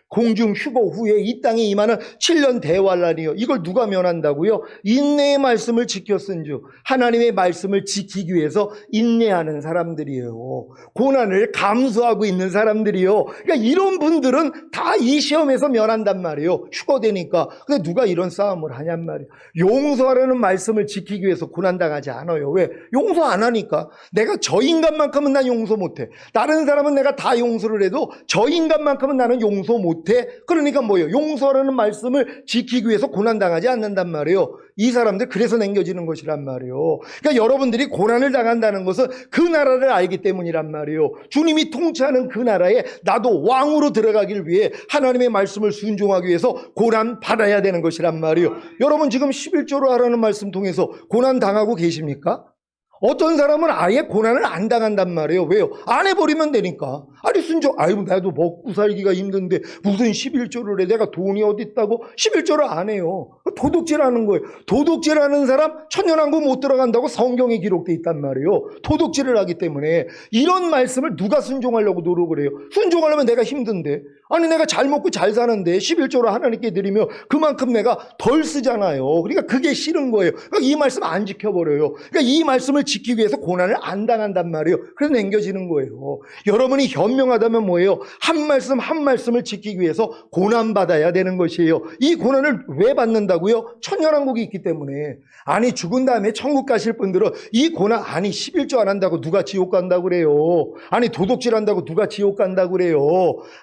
공중 휴거 후에 이 땅에 임하는 7년 대환란이요. 이걸 누가 면한다고요? 인내의 말씀을 지켰은즉 하나님의 말씀을 지키기 위해서 인내하는 사람들이에요. 고난을 감수하고 있는 사람들이요. 그러니까 이런 분들은 다 이 시험에서 면한단 말이에요. 휴거되니까. 근데 누가 이런 싸움을 하냔 말이에요. 용서하라는 말씀을 지키기 위해서 고난당하지 않아요. 왜? 용서 안 하니까. 내가 저 인간만큼은 난 용서 못해. 다른 사람은 내가 다 용서를 해도 저 인간만큼은 나는 용서 못해. 그러니까 뭐예요? 용서하라는 말씀을 지키기 위해서 고난당하지 않는단 말이에요. 이 사람들 그래서 남겨지는 것이란 말이에요. 그러니까 여러분들이 고난을 당한다는 것은 그 나라를 알기 때문이란 말이에요. 주님이 통치하는 그 나라에 나도 왕으로 들어가길 위해 하나님의 말씀을 순종하기 위해서 고난 받아야 되는 것이란 말이에요. 여러분 지금 11조로 하라는 말씀 통해서 고난 당하고 계십니까? 어떤 사람은 아예 고난을 안 당한단 말이에요. 왜요? 안 해버리면 되니까. 아니 순종, 아이고 나도 먹고 살기가 힘든데 무슨 11조를 해. 내가 돈이 어디 있다고 11조를 안 해요. 도둑질하는 거예요. 도둑질하는 사람 천년왕국 못 들어간다고 성경에 기록돼 있단 말이에요. 도둑질을 하기 때문에 이런 말씀을 누가 순종하려고 노력을 해요? 순종하려면 내가 힘든데 아니 내가 잘 먹고 잘 사는데 11조를 하나님께 드리면 그만큼 내가 덜 쓰잖아요. 그러니까 그게 싫은 거예요. 그러니까 이 말씀 안 지켜버려요. 그러니까 이 말씀을 지키기 위해서 고난을 안 당한단 말이에요. 그래서 남겨지는 거예요. 여러분이 현명하다면 뭐예요? 한 말씀 한 말씀을 지키기 위해서 고난받아야 되는 것이에요. 이 고난을 왜 받는다고요? 천년왕국이 있기 때문에. 아니 죽은 다음에 천국 가실 분들은 이 고난 아니 11조 안 한다고 누가 지옥 간다고 그래요. 아니 도둑질 한다고 누가 지옥 간다고 그래요.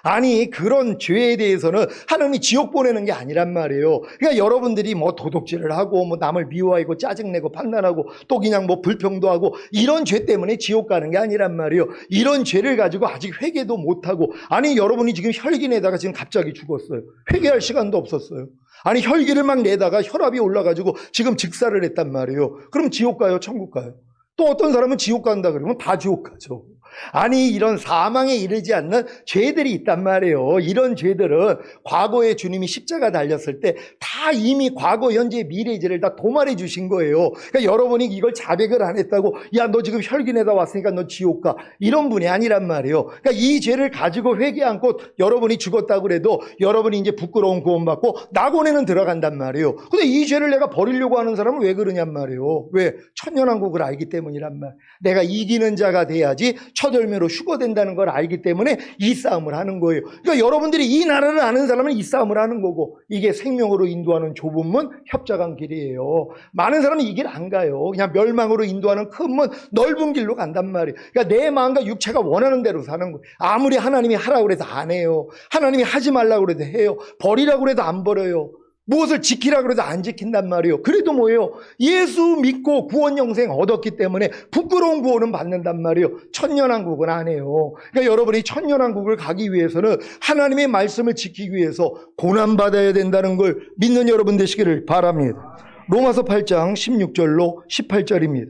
아니 그런 죄에 대해서는 하나님이 지옥 보내는 게 아니란 말이에요. 그러니까 여러분들이 뭐 도둑질을 하고 뭐 남을 미워하고 짜증내고 판단하고 또 그냥 뭐 불평도 하고 이런 죄 때문에 지옥 가는 게 아니란 말이에요. 이런 죄를 가지고 아직 회개도 못하고 아니 여러분이 지금 혈기 내다가 지금 갑자기 죽었어요. 회개할 시간도 없었어요. 아니 혈기를 막 내다가 혈압이 올라가지고 지금 직사를 했단 말이에요. 그럼 지옥 가요? 천국 가요? 또 어떤 사람은 지옥 간다 그러면 다 지옥 가죠. 아니 이런 사망에 이르지 않는 죄들이 있단 말이에요. 이런 죄들은 과거에 주님이 십자가 달렸을 때 다 이미 과거, 현재, 미래의 죄를 다 도말해 주신 거예요. 그러니까 여러분이 이걸 자백을 안 했다고 야 너 지금 혈기내다 왔으니까 너 지옥 가 이런 분이 아니란 말이에요. 그러니까 이 죄를 가지고 회개 않고 여러분이 죽었다고 그래도 여러분이 이제 부끄러운 구원받고 낙원에는 들어간단 말이에요. 근데 이 죄를 내가 버리려고 하는 사람은 왜 그러냔 말이에요. 왜? 천년왕국을 알기 때문이란 말. 내가 이기는 자가 돼야지 첫 열매로 휴거된다는 걸 알기 때문에 이 싸움을 하는 거예요. 그러니까 여러분들이 이 나라를 아는 사람은 이 싸움을 하는 거고, 이게 생명으로 인도하는 좁은 문, 협착한 길이에요. 많은 사람은 이 길 안 가요. 그냥 멸망으로 인도하는 큰 문, 넓은 길로 간단 말이에요. 그러니까 내 마음과 육체가 원하는 대로 사는 거예요. 아무리 하나님이 하라고 해도 안 해요. 하나님이 하지 말라고 해도 해요. 버리라고 해도 안 버려요. 무엇을 지키라고 해도 안 지킨단 말이에요. 그래도 뭐예요? 예수 믿고 구원 영생 얻었기 때문에 부끄러운 구원은 받는단 말이에요. 천년왕국은 안 해요. 그러니까 여러분이 천년왕국을 가기 위해서는 하나님의 말씀을 지키기 위해서 고난받아야 된다는 걸 믿는 여러분 되시기를 바랍니다. 로마서 8장 16절로 18절입니다.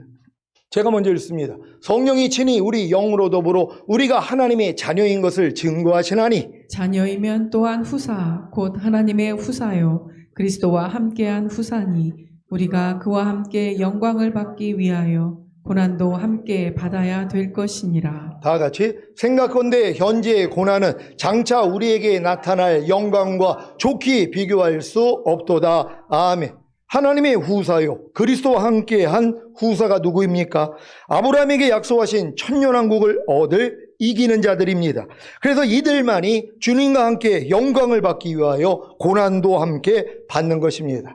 제가 먼저 읽습니다. 성령이 친히 우리 영으로 더불어 우리가 하나님의 자녀인 것을 증거하시나니, 자녀이면 또한 후사 곧 하나님의 후사요 그리스도와 함께한 후사니 우리가 그와 함께 영광을 받기 위하여 고난도 함께 받아야 될 것이니라. 다 같이 생각건대 현재의 고난은 장차 우리에게 나타날 영광과 좋게 비교할 수 없도다. 아멘. 하나님의 후사요 그리스도와 함께한 후사가 누구입니까? 아브라함에게 약속하신 천년왕국을 얻을 이기는 자들입니다. 그래서 이들만이 주님과 함께 영광을 받기 위하여 고난도 함께 받는 것입니다.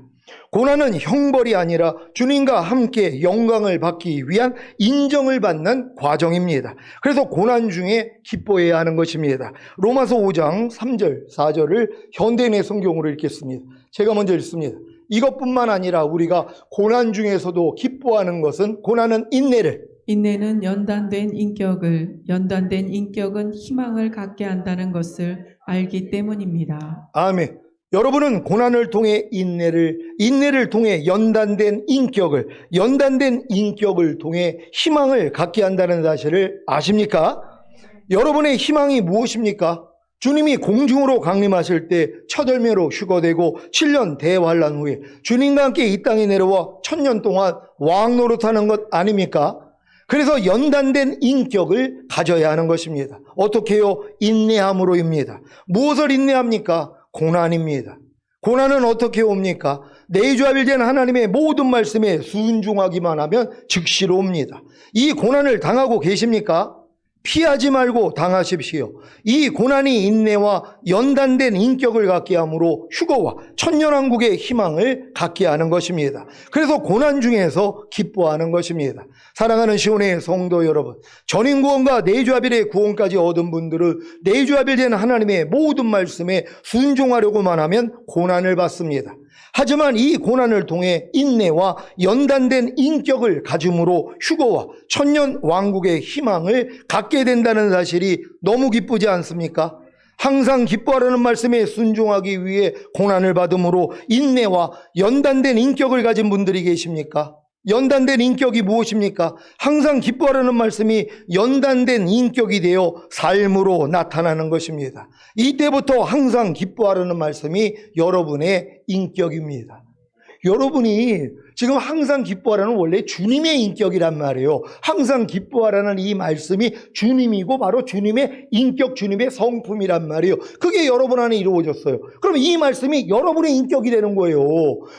고난은 형벌이 아니라 주님과 함께 영광을 받기 위한 인정을 받는 과정입니다. 그래서 고난 중에 기뻐해야 하는 것입니다. 로마서 5장 3절 4절을 현대인의 성경으로 읽겠습니다. 제가 먼저 읽습니다. 이것뿐만 아니라 우리가 고난 중에서도 기뻐하는 것은, 고난은 인내는 연단된 인격은 희망을 갖게 한다는 것을 알기 때문입니다. 아멘. 여러분은 고난을 통해 인내를 통해 연단된 인격을 통해 희망을 갖게 한다는 사실을 아십니까? 여러분의 희망이 무엇입니까? 주님이 공중으로 강림하실 때 첫 열매로 휴거되고 7년 대환란 후에 주님과 함께 이 땅에 내려와 1000년 동안 왕 노릇하는 것 아닙니까? 그래서 연단된 인격을 가져야 하는 것입니다. 어떻게 해요? 인내함으로입니다. 무엇을 인내합니까? 고난입니다. 고난은 어떻게 옵니까? 내주합일된 하나님의 모든 말씀에 순종하기만 하면 즉시로 옵니다. 이 고난을 당하고 계십니까? 피하지 말고 당하십시오. 이 고난이 인내와 연단된 인격을 갖게 함으로 휴거와 천년왕국의 희망을 갖게 하는 것입니다. 그래서 고난 중에서 기뻐하는 것입니다. 사랑하는 시온의 성도 여러분, 전인구원과 내주합일의 구원까지 얻은 분들은 내주합일된 하나님의 모든 말씀에 순종하려고만 하면 고난을 받습니다. 하지만 이 고난을 통해 인내와 연단된 인격을 가짐으로 휴거와 천년 왕국의 희망을 갖게 된다는 사실이 너무 기쁘지 않습니까? 항상 기뻐하라는 말씀에 순종하기 위해 고난을 받음으로 인내와 연단된 인격을 가진 분들이 계십니까? 연단된 인격이 무엇입니까? 항상 기뻐하라는 말씀이 연단된 인격이 되어 삶으로 나타나는 것입니다. 이때부터 항상 기뻐하라는 말씀이 여러분의 인격입니다. 여러분이 지금 항상 기뻐하라는 원래 주님의 인격이란 말이에요. 항상 기뻐하라는 이 말씀이 주님이고 바로 주님의 인격, 주님의 성품이란 말이에요. 그게 여러분 안에 이루어졌어요. 그럼 이 말씀이 여러분의 인격이 되는 거예요.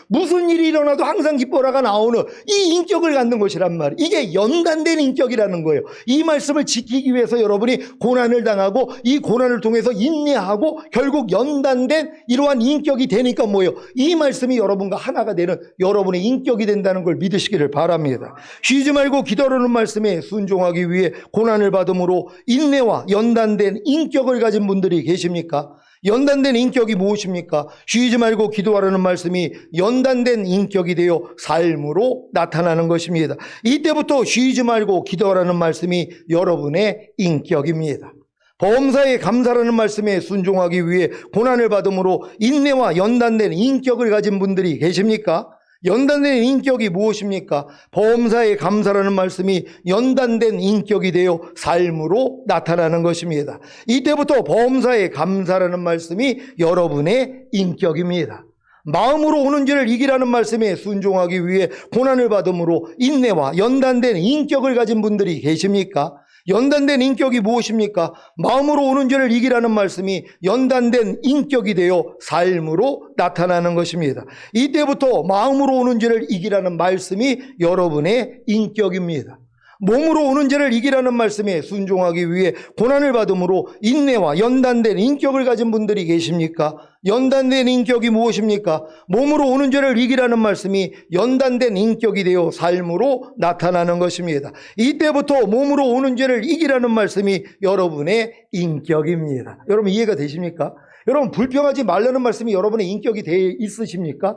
무슨 일이 일어나도 항상 기뻐하라가 나오는 이 인격을 갖는 것이란 말이에요. 이게 연단된 인격이라는 거예요. 이 말씀을 지키기 위해서 여러분이 고난을 당하고 이 고난을 통해서 인내하고 결국 연단된 이러한 인격이 되니까 뭐예요? 이 말씀이 여러분과 하나가 되는 여러분의 인격이 된다는 걸 믿으시기를 바랍니다. 쉬지 말고 기도하라는 말씀에 순종하기 위해 고난을 받음으로 인내와 연단된 인격을 가진 분들이 계십니까? 연단된 인격이 무엇입니까? 쉬지 말고 기도하라는 말씀이 연단된 인격이 되어 삶으로 나타나는 것입니다. 이때부터 쉬지 말고 기도하라는 말씀이 여러분의 인격입니다. 범사에 감사라는 말씀에 순종하기 위해 고난을 받음으로 인내와 연단된 인격을 가진 분들이 계십니까? 연단된 인격이 무엇입니까? 범사에 감사라는 말씀이 연단된 인격이 되어 삶으로 나타나는 것입니다. 이때부터 범사에 감사라는 말씀이 여러분의 인격입니다. 마음으로 오는 죄를 이기라는 말씀에 순종하기 위해 고난을 받음으로 인내와 연단된 인격을 가진 분들이 계십니까? 연단된 인격이 무엇입니까? 마음으로 오는 죄를 이기라는 말씀이 연단된 인격이 되어 삶으로 나타나는 것입니다. 이때부터 마음으로 오는 죄를 이기라는 말씀이 여러분의 인격입니다. 몸으로 오는 죄를 이기라는 말씀에 순종하기 위해 고난을 받음으로 인내와 연단된 인격을 가진 분들이 계십니까? 연단된 인격이 무엇입니까? 몸으로 오는 죄를 이기라는 말씀이 연단된 인격이 되어 삶으로 나타나는 것입니다. 이때부터 몸으로 오는 죄를 이기라는 말씀이 여러분의 인격입니다. 여러분 이해가 되십니까? 여러분 불평하지 말라는 말씀이 여러분의 인격이 되어 있으십니까?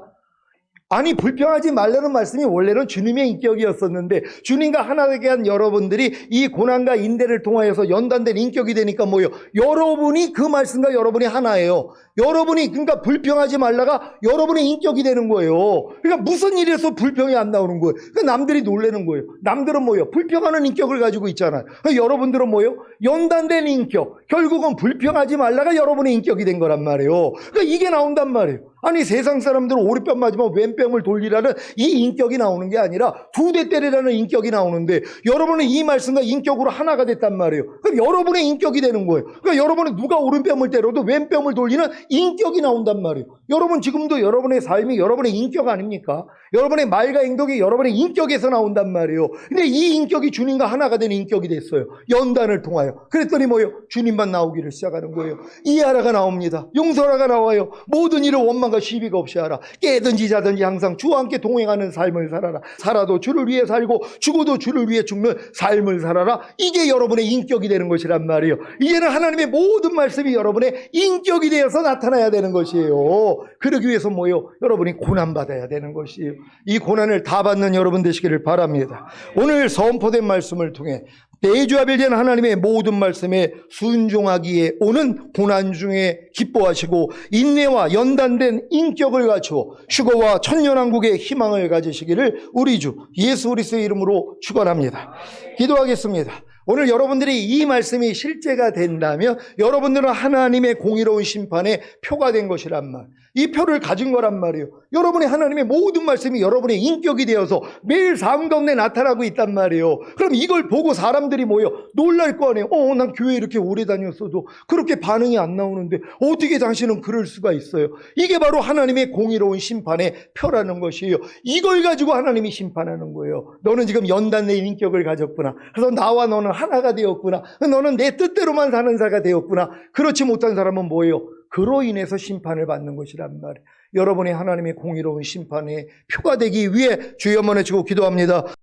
아니 불평하지 말라는 말씀이 원래는 주님의 인격이었었는데 주님과 하나 되게 한 여러분들이 이 고난과 인대를 통하여서 연단된 인격이 되니까 뭐예요? 여러분이 그 말씀과 여러분이 하나예요. 여러분이 그러니까 불평하지 말라가 여러분의 인격이 되는 거예요. 그러니까 무슨 일에서 불평이 안 나오는 거예요. 그러니까 남들이 놀라는 거예요. 남들은 뭐예요? 불평하는 인격을 가지고 있잖아요. 그러니까 여러분들은 뭐예요? 연단된 인격. 결국은 불평하지 말라가 여러분의 인격이 된 거란 말이에요. 그러니까 이게 나온단 말이에요. 아니 세상 사람들은 오리뺨 맞으면 왼뺨을 돌리라는 이 인격이 나오는 게 아니라 두 대 때리라는 인격이 나오는데 여러분은 이 말씀과 인격으로 하나가 됐단 말이에요. 그럼 여러분의 인격이 되는 거예요. 그러니까 여러분은 누가 오른뺨을 때려도 왼뺨을 돌리는 인격이 나온단 말이에요. 여러분 지금도 여러분의 삶이 여러분의 인격 아닙니까? 여러분의 말과 행동이 여러분의 인격에서 나온단 말이에요. 근데 이 인격이 주님과 하나가 된 인격이 됐어요. 연단을 통하여. 그랬더니 뭐예요? 주님만 나오기를 시작하는 거예요. 이해하라가 나옵니다. 용서하라가 나와요. 모든 일을 원망과 시비가 없이 하라. 깨든지 자든지 항상 주와 함께 동행하는 삶을 살아라. 살아도 주를 위해 살고 죽어도 주를 위해 죽는 삶을 살아라. 이게 여러분의 인격이 되는 것이란 말이에요. 이제는 하나님의 모든 말씀이 여러분의 인격이 되어서 나타나야 되는 것이에요. 그러기 위해서 뭐예요? 여러분이 고난받아야 되는 것이에요. 이 고난을 다 받는 여러분 되시기를 바랍니다. 오늘 선포된 말씀을 통해 대주아벨된 하나님의 모든 말씀에 순종하기에 오는 고난 중에 기뻐하시고 인내와 연단된 인격을 갖추어 휴거와 천년왕국의 희망을 가지시기를 우리 주 예수 그리스도의 이름으로 축원합니다. 기도하겠습니다. 오늘 여러분들이 이 말씀이 실제가 된다면 여러분들은 하나님의 공의로운 심판의 표가 된 것이란 말. 이 표를 가진 거란 말이에요. 여러분의 하나님의 모든 말씀이 여러분의 인격이 되어서 매일 삶 가운데 나타나고 있단 말이에요. 그럼 이걸 보고 사람들이 모여 놀랄 거 아니에요. 난 교회 이렇게 오래 다녔어도 그렇게 반응이 안 나오는데 어떻게 당신은 그럴 수가 있어요? 이게 바로 하나님의 공의로운 심판의 표라는 것이에요. 이걸 가지고 하나님이 심판하는 거예요. 너는 지금 연단된 인격을 가졌구나. 그래서 나와 너는 하나가 되었구나. 너는 내 뜻대로만 사는 자가 되었구나. 그렇지 못한 사람은 뭐예요? 그로 인해서 심판을 받는 것이란 말이에요. 여러분이 하나님의 공의로운 심판의 표가 되기 위해 주여 한번 외치고 기도합니다.